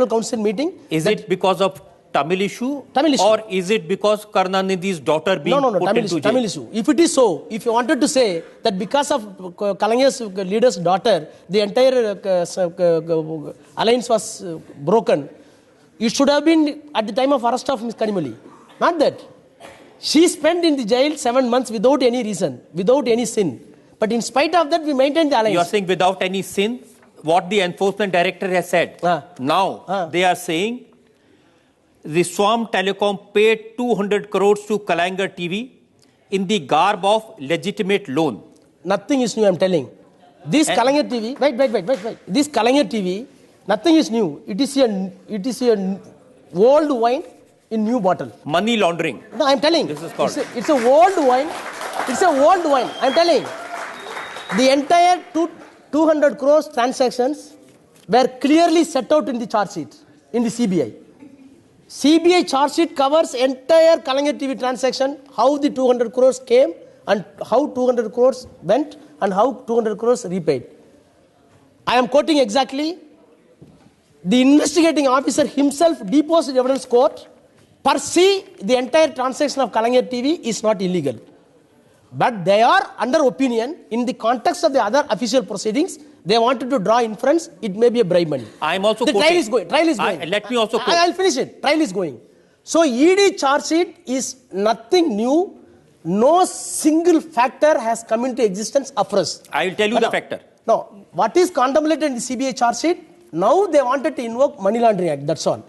Council meeting. Is it because of Tamil issue? Tamil issue. Or is it because Karunanidhi's daughter being No, put into jail? Tamil issue. If it is so, if you wanted to say that because of Kalanya's leader's daughter, the entire alliance was broken, it should have been at the time of arrest of Ms. Kanimoli. Not that. She spent in the jail 7 months without any reason, without any sin. But in spite of that, we maintained the alliance. You are saying without any sin? What the enforcement director has said. Now, they are saying the Swarm Telecom paid 200 crores to Kalanger TV in the garb of legitimate loan. Nothing is new, I am telling. This Kalanger TV, wait. This Kalanger TV, nothing is new. It is a old wine in new bottle. Money laundering. No, I am telling. This is called. It's a old wine. It's a old wine. I am telling. The entire 200 crores transactions were clearly set out in the charge sheet, in the CBI. CBI charge sheet covers entire Kalanger TV transaction, how the 200 crores came and how 200 crores went and how 200 crores repaid. I am quoting exactly. The investigating officer himself deposed in evidence court. Per se, the entire transaction of Kalanger TV is not illegal. But they are under opinion in the context of the other official proceedings. they wanted to draw inference, it may be a bribe money. I am also the quoting. Trial is going. Let me also quote. I'll finish it. Trial is going. So ED charge sheet is nothing new. No single factor has come into existence afresh. I will tell you the factor. No, what is contemplated in the CBI charge sheet? Now they wanted to invoke Money Laundering Act. That's all.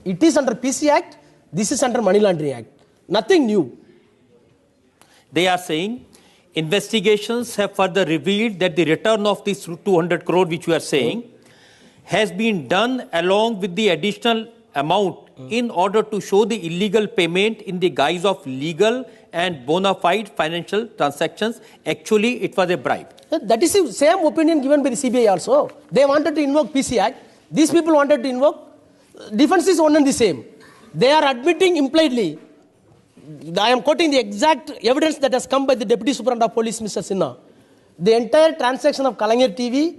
It is under PC Act. This is under Money Laundering Act. Nothing new. They are saying investigations have further revealed that the return of this 200 crore, which you are saying, has been done along with the additional amount in order to show the illegal payment in the guise of legal and bona fide financial transactions. Actually, it was a bribe. That is the same opinion given by the CBI also. They wanted to invoke PC Act. These people wanted to invoke. Difference is one and the same. They are admitting impliedly. I am quoting the exact evidence that has come by the Deputy Superintendent of Police, Mr. Sinha. The entire transaction of Kalaignar TV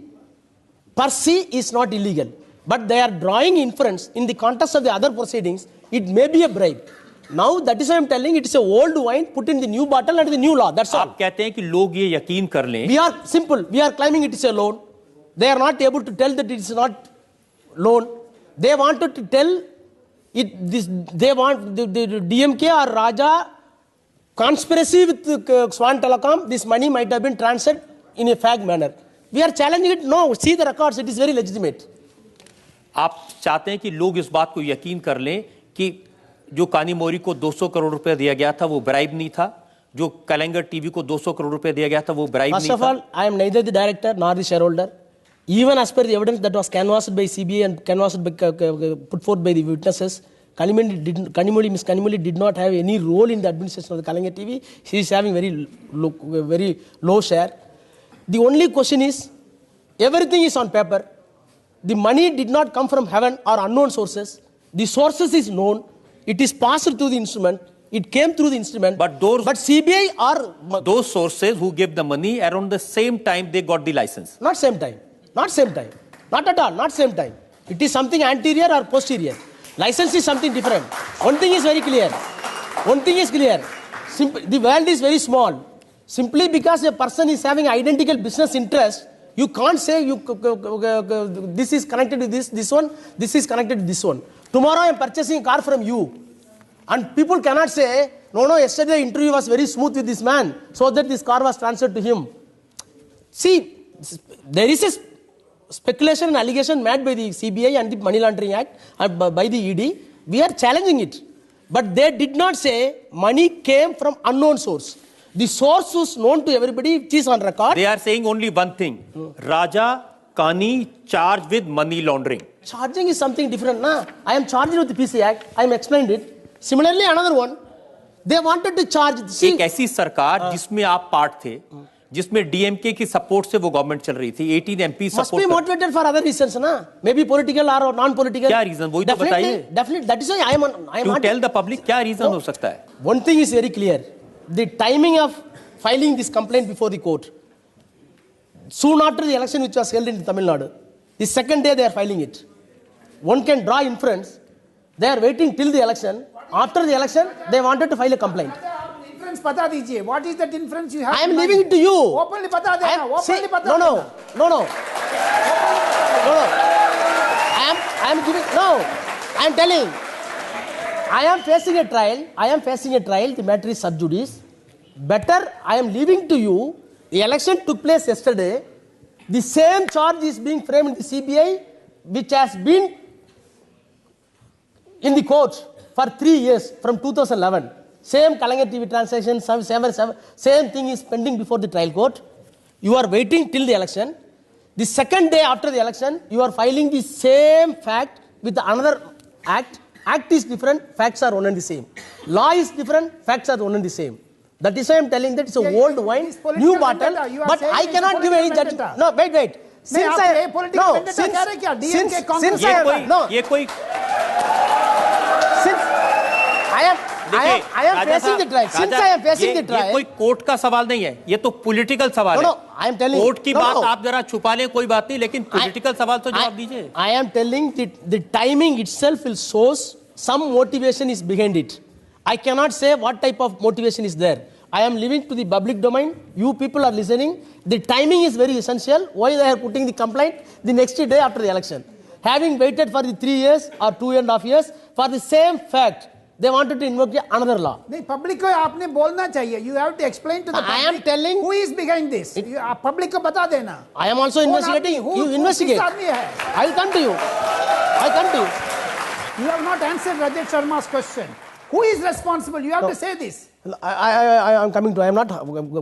per se is not illegal. But they are drawing inference in the context of the other proceedings. It may be a bribe. Now that is why I am telling it is a old wine put in the new bottle under the new law. That's all. आप कहते हैं कि लोग ये यकीन कर लें. We are simple. We are claiming it is a loan. They are not able to tell that it is not loan. They wanted to tell it. This they want the DMK or Raja conspiracy with Swan Telecom. This money might have been transferred in a fag manner. We are challenging it. No, see the records. It is very legitimate. आप चाहते हैं कि लोग इस बात को यकीन कर लें कि जो कानी मोरी को 200 करोड़ रुपए दिया गया था वो ब्राइब नहीं था, जो कलाइंगर टीवी को 200 करोड़ रुपए दिया गया था वो ब्राइब नहीं था. First of all, I am neither the director nor the shareholder. Even as per the evidence that was canvassed by CBI and canvassed by, put forth by the witnesses, Ms. Kanimoli did not have any role in the administration of the Kalaignar TV. She is having very low share. The only question is, everything is on paper. The money did not come from heaven or unknown sources. The sources is known. It is passed through the instrument. It came through the instrument. But CBI are those sources who gave the money around the same time they got the license. Not same time. Not same time. Not at all. Not same time. It is something anterior or posterior. License is something different. One thing is very clear. One thing is clear. The world is very small. Simply because a person is having identical business interest, you can't say this is connected to this one, this is connected to this one. Tomorrow I am purchasing a car from you. And people cannot say, no, yesterday the interview was very smooth with this man, so that this car was transferred to him. See, there is a speculation and allegation made by the CBI and the Money Laundering Act and by the ED. We are challenging it. But they did not say money came from unknown source. The source was known to everybody, it is on record. They are saying only one thing. Raja Kani charged with money laundering. Charging is something different. Nah? I am charged with the PC Act. I am explained it. Similarly, another one. They wanted to charge. एक ऐसी सरकार जिसमें आप part थे, जिसमें DMK की support से वो गवर्नमेंट चल रही थी, 18 MP support. Must be motivated for other reasons, ना? Maybe political or non-political. क्या reason? वही तो बताइए. Definitely. That is why I am. To tell the public क्या reason हो सकता है? One thing is very clear. The timing of filing this complaint before the court. Soon after the election which was held in Tamil Nadu, the second day they are filing it. One can draw inference. They are waiting till the election. After the election, they wanted to file a complaint. Inference बता दीजिए. What is that inference you have? I am leaving it to you. Openly बता देना. Openly बता देना. No. I am giving. No. I am telling. I am facing a trial. The matter is sub judice. Better, I am leaving to you. The election took place yesterday. The same charge is being framed in the CBI, which has been in the court for 3 years from 2011. Same Kalaignar TV transaction, same thing is pending before the trial court. You are waiting till the election. The second day after the election, you are filing the same fact with another act. Act is different, facts are one and the same. Law is different, facts are one and the same. That is why I am telling that it's a old wine, new bottle, but I cannot give any judgment. No, wait. Since I am facing the trial. Since I am facing the trial. ये कोई court का सवाल नहीं है, ये तो political सवाल है. No, I am telling. Court की बात आप जरा छुपा लें, कोई बात नहीं, लेकिन पॉलिटिकल सवाल तो जवाब दीजिए. I am telling the timing itself will show some motivation is behind it. I cannot say what type of motivation is there. I am leaving to the public domain. You people are listening. The timing is very essential. Why they are putting the complaint the next day after the election? Having waited for the 3 years or 2.5 years for the same fact, they wanted to invoke another law. नहीं, public को आपने बोलना चाहिए. You have to explain to the public. I am telling. Who is behind this? आप public को बता देना. I am also investigating. You investigate. किस आदमी है? I will come to you. I come to you. You have not answered Rajat Sharma's question. Who is responsible? You have to say this. I am coming to. I am not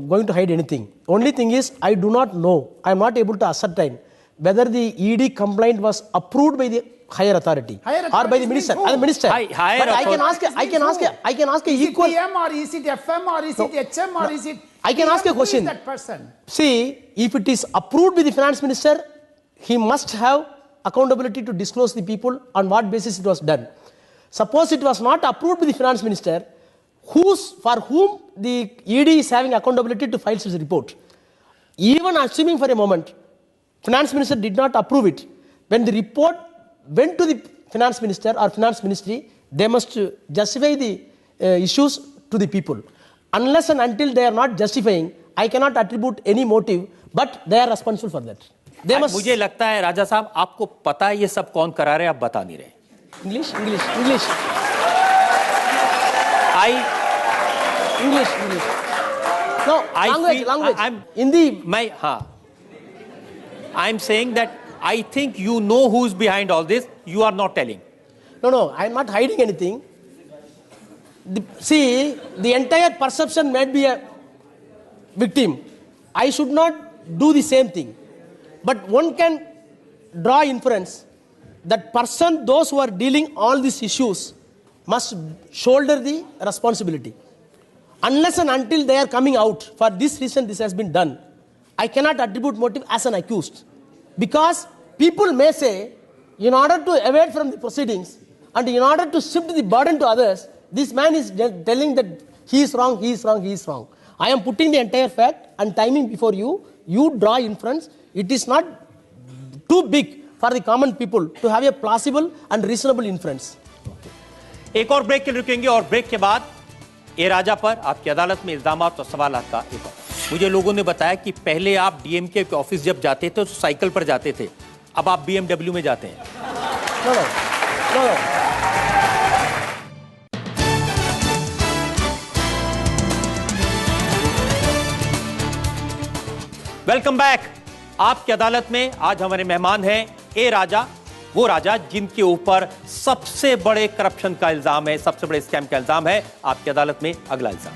going to hide anything. Only thing is, I do not know. I am not able to ascertain whether the ED complaint was approved by the higher authority or by the minister. But I can ask a equal. Is it PM or is it FM or is it HM or is it? I can ask a question. Who is that person? See, if it is approved by the finance minister, he must have accountability to disclose the people on what basis it was done. Suppose it was not approved by the finance minister, for whom the ED is having accountability to file his report. Even assuming for a moment, finance minister did not approve it. When the report went to the finance minister or finance ministry, they must justify the issues to the people. Unless and until they are not justifying, I cannot attribute any motive, but they are responsible for that. They must. मुझे लगता है राजा साहब आपको पता है ये सब कौन करा रहे, आप बता नहीं रहे. English. No, language. I'm saying that I think you know who's behind all this. You are not telling. No, I'm not hiding anything. See, the entire perception might be a victim. I should not do the same thing. But one can draw inference that those who are dealing all these issues must shoulder the responsibility. Unless and until they are coming out, for this reason this has been done, I cannot attribute motive as an accused. Because people may say, in order to evade from the proceedings and in order to shift the burden to others, this man is telling that he is wrong. I am putting the entire fact and timing before you. You draw inference. It is not too big for the common people to have a plausible and reasonable inference. एक और break के लिए रुकेंगे और break के बाद ए राजा पर आपकी अदालत में इल्जामात और सवालात का एक और. मुझे लोगों ने बताया कि पहले आप डीएमके के ऑफिस जब जाते थे तो साइकिल पर जाते थे, अब आप बीएमडब्ल्यू में जाते हैं. No. Welcome back. आपकी अदालत में आज हमारे मेहमान हैं ए राजा, वो राजा जिनके ऊपर सबसे बड़े करप्शन का इल्जाम है, सबसे बड़े स्कैम का इल्जाम है. आपकी अदालत में अगला इल्जाम.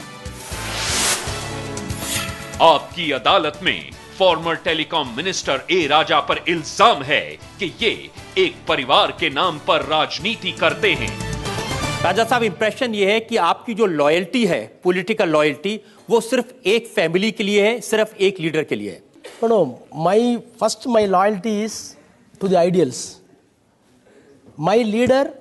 आपकी अदालत में फॉर्मर टेलीकॉम मिनिस्टर ए राजा पर इल्जाम है कि ये एक परिवार के नाम पर राजनीति करते हैं. राजा साहब, इंप्रेशन ये है कि आपकी जो लॉयल्टी है, पॉलिटिकल लॉयल्टी, वो सिर्फ एक फैमिली के लिए है, सिर्फ एक लीडर के लिए है. No. My loyalty is to the ideals. My leader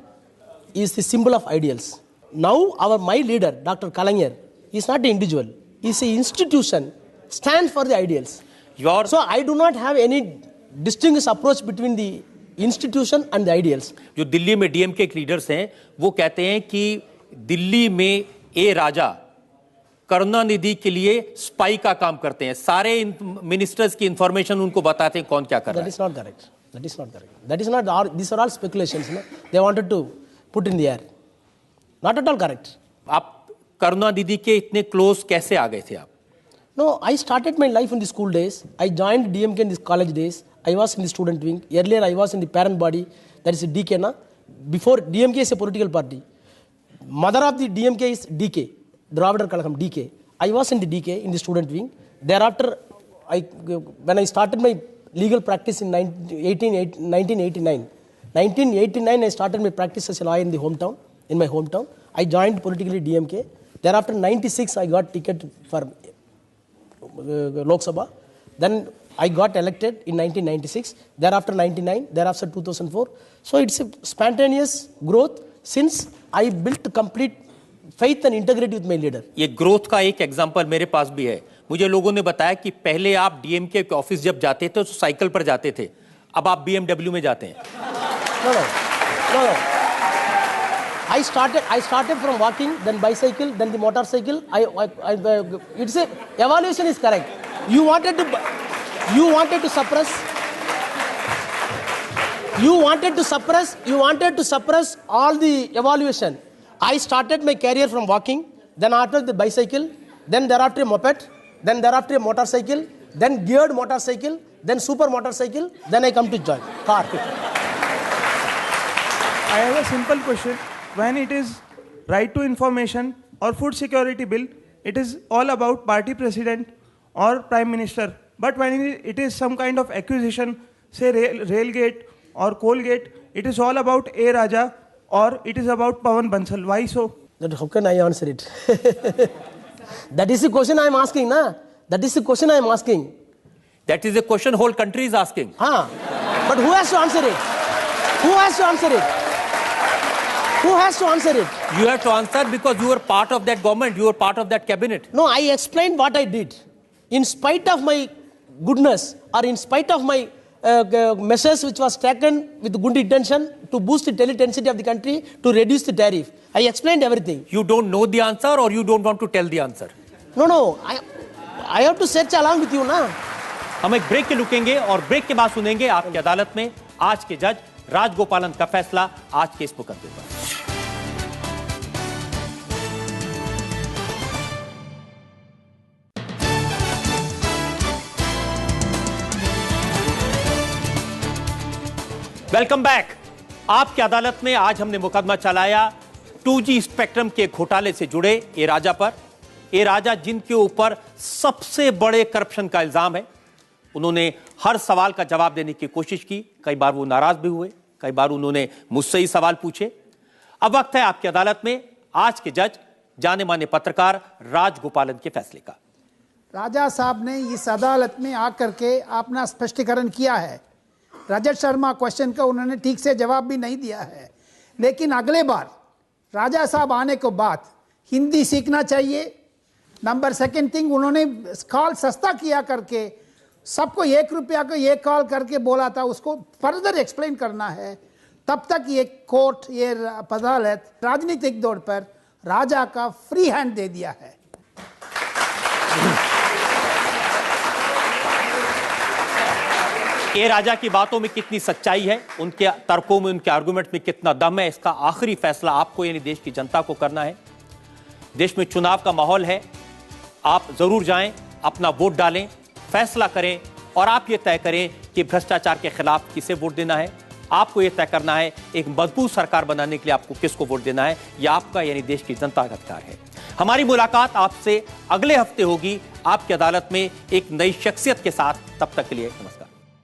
is the symbol of ideals. Now, my leader, Dr. Kalaignar, is not an individual. He is an institution, stands for the ideals. So, I do not have any distinguished approach between the institution and the ideals. जो दिल्ली में DMK के leaders हैं, वो कहते हैं कि दिल्ली में ए राजा करुणानिधि के लिए स्पाई का काम करते हैं. सारे मिनिस्टर्स की इंफॉर्मेशन उनको बताते हैं कौन क्या कर रहा है. That is not correct. These are all speculations. No? They wanted to put in the air. Not at all correct. आप करुणानिधि के इतने क्लोज कैसे आ गए थे आप? No, I started my life in the school days. I joined DMK in the college days. I was in the student wing. Earlier, I was in the parent body, that is DK. Na? Before, DMK is a political party. Mother of the DMK is DK, Dravida Kalagam, DK. I was in the DK, in the student wing. Thereafter, when I started my legal practice in 1989, I started my practice as a lawyer in my hometown. I joined politically DMK. Thereafter, 96, I got ticket for Lok Sabha. Then I got elected in 1996. Thereafter 99. Thereafter 2004. So it's a spontaneous growth since I built complete faith and integrity with my leader. ये growth का एक example मेरे पास भी है. मुझे लोगों ने बताया कि पहले आप डीएमके के ऑफिस जब जाते थे तो साइकिल पर जाते थे, अब आप बीएमडब्ल्यू में जाते हैं. No. I started from walking, then bicycle, then the motorcycle. It's a evaluation is correct. You wanted to suppress all the evaluation. I started my career from walking, then after the bicycle, then thereafter a moped, then thereafter a motorcycle, then geared motorcycle, then super motorcycle, then I come to join car. I have a simple question. When it is right to information or food security bill, it is all about party president or prime minister. But when it is some kind of accusation, say Railgate or Coalgate, it is all about A. Raja or it is about Pawan Bansal. Why so? How can I answer it? That is the question I am asking, na? That is the question I am asking. That is a question whole country is asking. But who has to answer it? Who has to answer it? Who has to answer it? You have to answer because you were part of that government, you were part of that cabinet. No, I explained what I did. In spite of my goodness or in spite of my measures which was taken with good intention to boost the daily density of the country, to reduce the tariff, I explained everything. You don't know the answer or you don't want to tell the answer? No, I have to search along with you, na? हम एक break के रुकेंगे और break के बाद सुनेंगे आपकी अदालत में आज के जज राजगोपालन का फैसला आज के इस मुकदमे पर। Welcome back. आपकी अदालत में आज हमने मुकदमा चलाया 2G स्पेक्ट्रम के घोटाले से जुड़े ए राजा पर। ए राजा जिनके ऊपर सबसे बड़े करप्शन का इल्जाम है, उन्होंने हर सवाल का जवाब देने की कोशिश की। कई बार वो नाराज भी हुए, कई बार उन्होंने मुझसे ही सवाल पूछे। अब वक्त है आपकी अदालत में आज के जज जाने माने पत्रकार राजगोपालन के फैसले का। राजा साहब ने इस अदालत में आकर के अपना स्पष्टीकरण किया है। रजत शर्मा क्वेश्चन का उन्होंने ठीक से जवाब भी नहीं दिया है, लेकिन अगले बार राजा साहब आने के बाद हिंदी सीखना चाहिए। नंबर सेकंड थिंग, उन्होंने कॉल सस्ता किया करके सबको 1 रुपया को ये कॉल करके बोला था, उसको फर्दर एक्सप्लेन करना है। तब तक ये कोर्ट, ये अदालत राजनीतिक तौर पर राजा का फ्री हैंड दे दिया है। ए राजा की बातों में कितनी सच्चाई है, उनके तर्कों में, उनके आर्गुमेंट में कितना दम है, इसका आखिरी फैसला आपको यानी देश की जनता को करना है। देश में चुनाव का माहौल है, आप जरूर जाएं, अपना वोट डालें, फैसला करें और आप ये तय करें कि भ्रष्टाचार के खिलाफ किसे वोट देना है। आपको ये तय करना है एक मजबूत सरकार बनाने के लिए आपको किसको वोट देना है। यह आपका यानी देश की जनता का अधिकार है। हमारी मुलाकात आपसे अगले हफ्ते होगी आपकी अदालत में एक नई शख्सियत के साथ। तब तक के लिए नमस्कार।